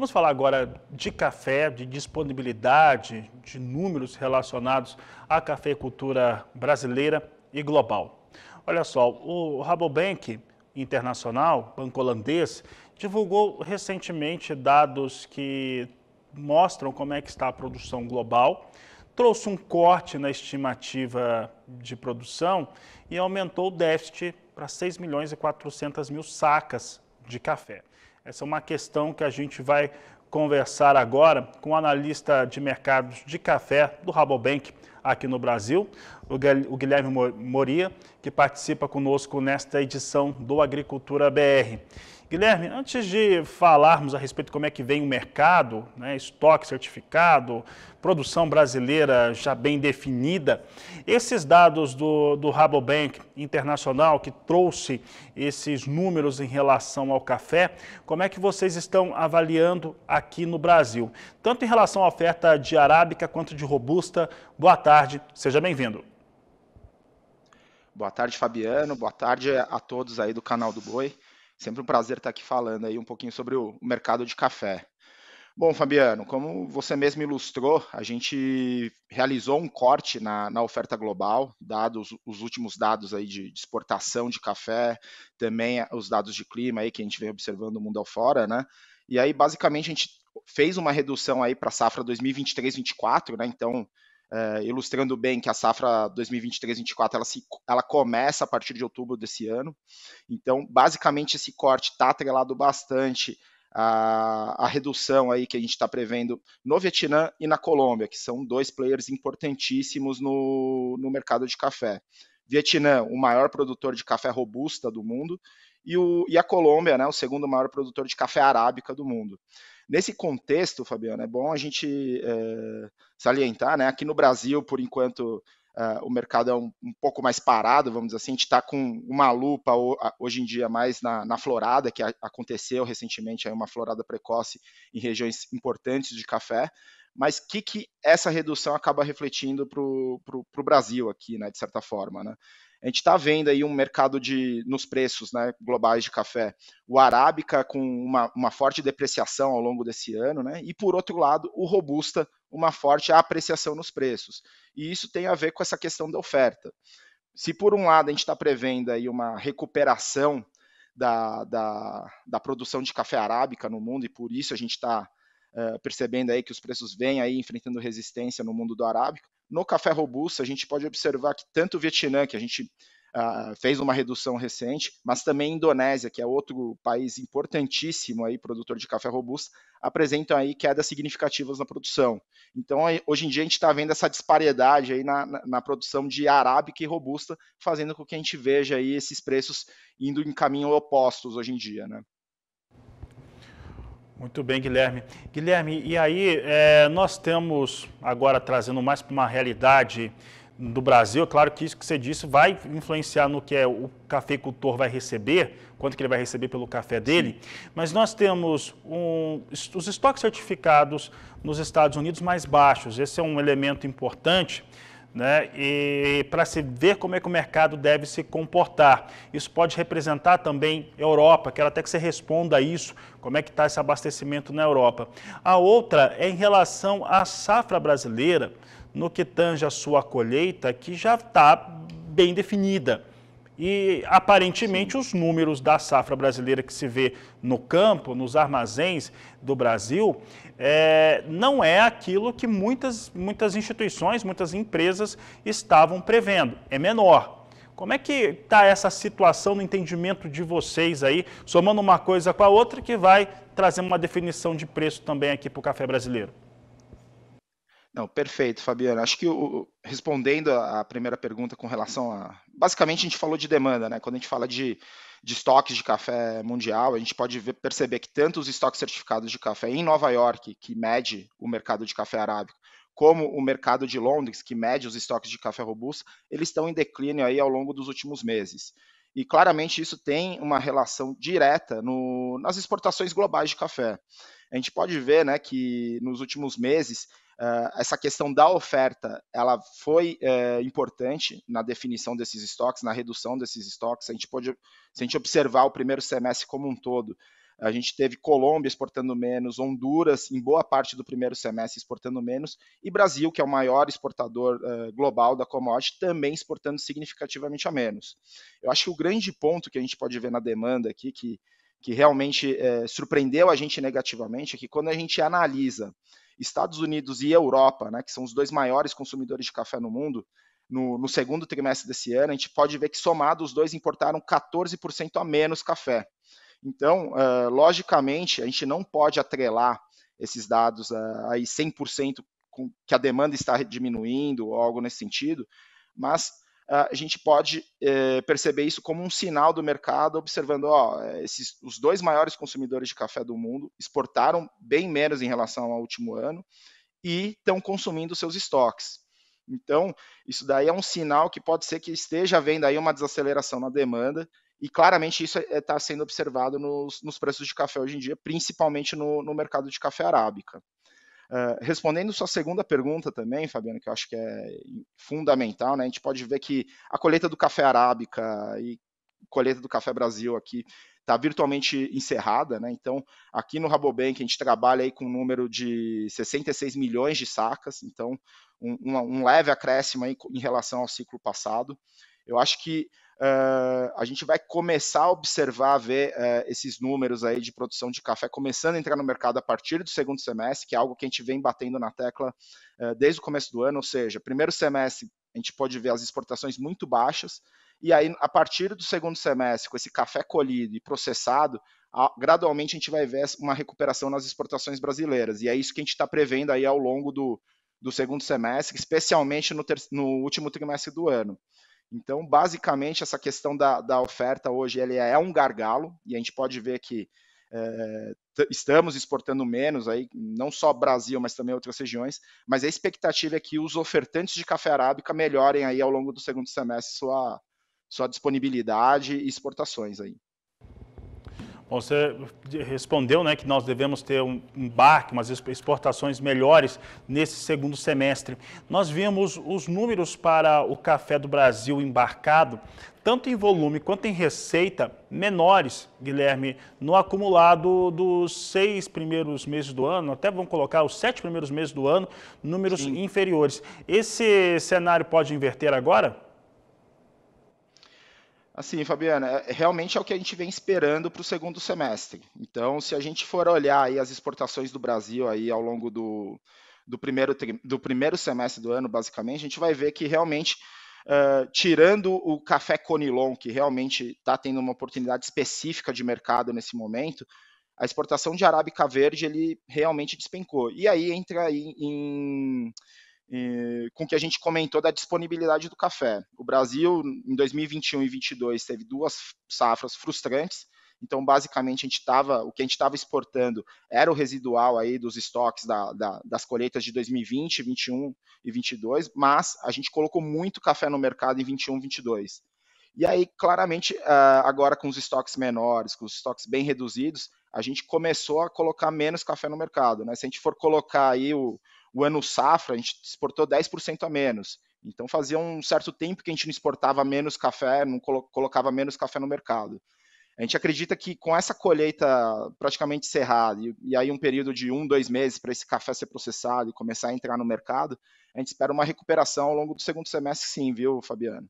Vamos falar agora de café, de disponibilidade, de números relacionados à cafeicultura brasileira e global. Olha só, o Rabobank Internacional, banco holandês, divulgou recentemente dados que mostram como é que está a produção global, trouxe um corte na estimativa de produção e aumentou o déficit para 6 milhões e 400 mil sacas de café. Essa é uma questão que a gente vai conversar agora com o analista de mercados de café do Rabobank aqui no Brasil, o Guilherme Moria, que participa conosco nesta edição do Agricultura BR. Guilherme, antes de falarmos a respeito de como é que vem o mercado, né, estoque certificado, produção brasileira já bem definida, esses dados do Rabobank Internacional, que trouxe esses números em relação ao café, como é que vocês estão avaliando aqui no Brasil? Tanto em relação à oferta de arábica quanto de robusta. Boa tarde, seja bem-vindo. Boa tarde, Fabiano. Boa tarde a todos aí do canal do Boi. Sempre um prazer estar aqui falando aí um pouquinho sobre o mercado de café. Bom, Fabiano, como você mesmo ilustrou, a gente realizou um corte na oferta global, dados os últimos dados aí de exportação de café, também os dados de clima aí que a gente vem observando o mundo afora, né? E aí, basicamente, a gente fez uma redução aí para a safra 2023-24, né? Então, ilustrando bem que a safra 2023-24 ela começa a partir de outubro desse ano. Então, basicamente, esse corte está atrelado bastante à redução aí que a gente está prevendo no Vietnã e na Colômbia, que são dois players importantíssimos no mercado de café. Vietnã, o maior produtor de café robusta do mundo, e a Colômbia, né, o segundo maior produtor de café arábica do mundo. Nesse contexto, Fabiano, é bom a gente salientar, né? Aqui no Brasil, por enquanto, o mercado é um pouco mais parado, vamos dizer assim, a gente está com uma lupa hoje em dia mais na florada, que aconteceu recentemente, aí uma florada precoce em regiões importantes de café, mas o que essa redução acaba refletindo para o Brasil aqui, né, de certa forma, né? A gente está vendo aí um mercado nos preços, né, globais de café, o arábica com uma forte depreciação ao longo desse ano, né, e por outro lado o robusta, uma forte apreciação nos preços. E isso tem a ver com essa questão da oferta. Se por um lado a gente está prevendo aí uma recuperação da produção de café arábica no mundo, e por isso a gente está percebendo aí que os preços vêm aí enfrentando resistência no mundo do arábica. No café robusto, a gente pode observar que tanto o Vietnã, que a gente fez uma redução recente, mas também a Indonésia, que é outro país importantíssimo aí, produtor de café robusto, apresentam aí quedas significativas na produção. Então, hoje em dia, a gente está vendo essa disparidade aí na produção de arábica e robusta, fazendo com que a gente veja aí esses preços indo em caminho opostos hoje em dia, né? Muito bem, Guilherme. Guilherme, e aí nós temos, agora trazendo mais para uma realidade do Brasil, é claro que isso que você disse vai influenciar no que o cafeicultor vai receber, quanto que ele vai receber pelo café dele, mas nós temos os estoques certificados nos Estados Unidos mais baixos, esse é um elemento importante, né? E para se ver como é que o mercado deve se comportar. Isso pode representar também a Europa, quero até que você responda a isso, como é que está esse abastecimento na Europa. A outra é em relação à safra brasileira, no que tange a sua colheita, que já está bem definida. E, aparentemente, Sim. os números da safra brasileira que se vê no campo, nos armazéns do Brasil, não é aquilo que muitas instituições, muitas empresas estavam prevendo. É menor. Como é que está essa situação no entendimento de vocês aí, somando uma coisa com a outra, que vai trazer uma definição de preço também aqui para o café brasileiro? Não, perfeito, Fabiano. Acho que respondendo a primeira pergunta com relação a. Basicamente, a gente falou de demanda, né? Quando a gente fala de estoques de café mundial, a gente pode perceber que tanto os estoques certificados de café em Nova York, que mede o mercado de café arábico, como o mercado de Londres, que mede os estoques de café robusto, eles estão em declínio aí ao longo dos últimos meses. E claramente isso tem uma relação direta nas exportações globais de café. A gente pode ver, né, que nos últimos meses essa questão da oferta, ela foi importante na definição desses estoques, na redução desses estoques. Se a gente observar o primeiro semestre como um todo, A gente teve Colômbia exportando menos, Honduras em boa parte do primeiro semestre exportando menos, e Brasil, que é o maior exportador global da commodity, também exportando significativamente a menos. Eu acho que o grande ponto que a gente pode ver na demanda aqui, que realmente surpreendeu a gente negativamente, é que quando a gente analisa Estados Unidos e Europa, né, que são os dois maiores consumidores de café no mundo, no segundo trimestre desse ano, a gente pode ver que somados os dois importaram 14% a menos café. Então, logicamente, a gente não pode atrelar esses dados aí 100% com que a demanda está diminuindo ou algo nesse sentido, mas a gente pode perceber isso como um sinal do mercado, observando, os dois maiores consumidores de café do mundo exportaram bem menos em relação ao último ano e estão consumindo seus estoques. Então, isso daí é um sinal que pode ser que esteja havendo aí uma desaceleração na demanda, e claramente isso está sendo observado nos preços de café hoje em dia, principalmente no mercado de café arábica. Respondendo sua segunda pergunta também, Fabiano, que eu acho que é fundamental, né? A gente pode ver que a colheita do café arábica e colheita do café Brasil aqui está virtualmente encerrada, né? Então, aqui no Rabobank a gente trabalha aí com um número de 66 milhões de sacas, então um leve acréscimo aí em relação ao ciclo passado. Eu acho que a gente vai começar a observar, ver esses números aí de produção de café começando a entrar no mercado a partir do segundo semestre, que é algo que a gente vem batendo na tecla desde o começo do ano, ou seja, primeiro semestre a gente pode ver as exportações muito baixas, e aí a partir do segundo semestre, com esse café colhido e processado, gradualmente a gente vai ver uma recuperação nas exportações brasileiras, e é isso que a gente está prevendo aí ao longo do segundo semestre, especialmente no último trimestre do ano. Então, basicamente, essa questão da oferta hoje ele é um gargalo, e a gente pode ver que estamos exportando menos, aí, não só Brasil, mas também outras regiões, mas a expectativa é que os ofertantes de café arábica melhorem aí ao longo do segundo semestre sua disponibilidade e exportações aí. Bom, você respondeu, né, que nós devemos ter um embarque, umas exportações melhores nesse segundo semestre. Nós vimos os números para o café do Brasil embarcado, tanto em volume quanto em receita, menores, Guilherme, no acumulado dos 6 primeiros meses do ano, até vamos colocar os 7 primeiros meses do ano, números Sim. inferiores. Esse cenário pode inverter agora? Assim, Fabiana, realmente é o que a gente vem esperando para o segundo semestre. Então, se a gente for olhar aí as exportações do Brasil aí ao longo do primeiro semestre do ano, basicamente, a gente vai ver que realmente, tirando o café Conilon, que realmente está tendo uma oportunidade específica de mercado nesse momento, a exportação de arábica verde ele realmente despencou. E aí entra aí com o que a gente comentou da disponibilidade do café. O Brasil, em 2021 e 2022, teve duas safras frustrantes, então, basicamente, o que a gente estava exportando era o residual aí dos estoques das colheitas de 2020, 21 e 22, mas a gente colocou muito café no mercado em 21 e 22. E aí, claramente, agora com os estoques menores, com os estoques bem reduzidos, a gente começou a colocar menos café no mercado, né? Se a gente for colocar aí o ano safra, a gente exportou 10% a menos. Então fazia um certo tempo que a gente não exportava menos café, não colocava menos café no mercado. A gente acredita que com essa colheita praticamente encerrada, e aí um período de 2 meses para esse café ser processado e começar a entrar no mercado, a gente espera uma recuperação ao longo do segundo semestre sim, viu, Fabiano?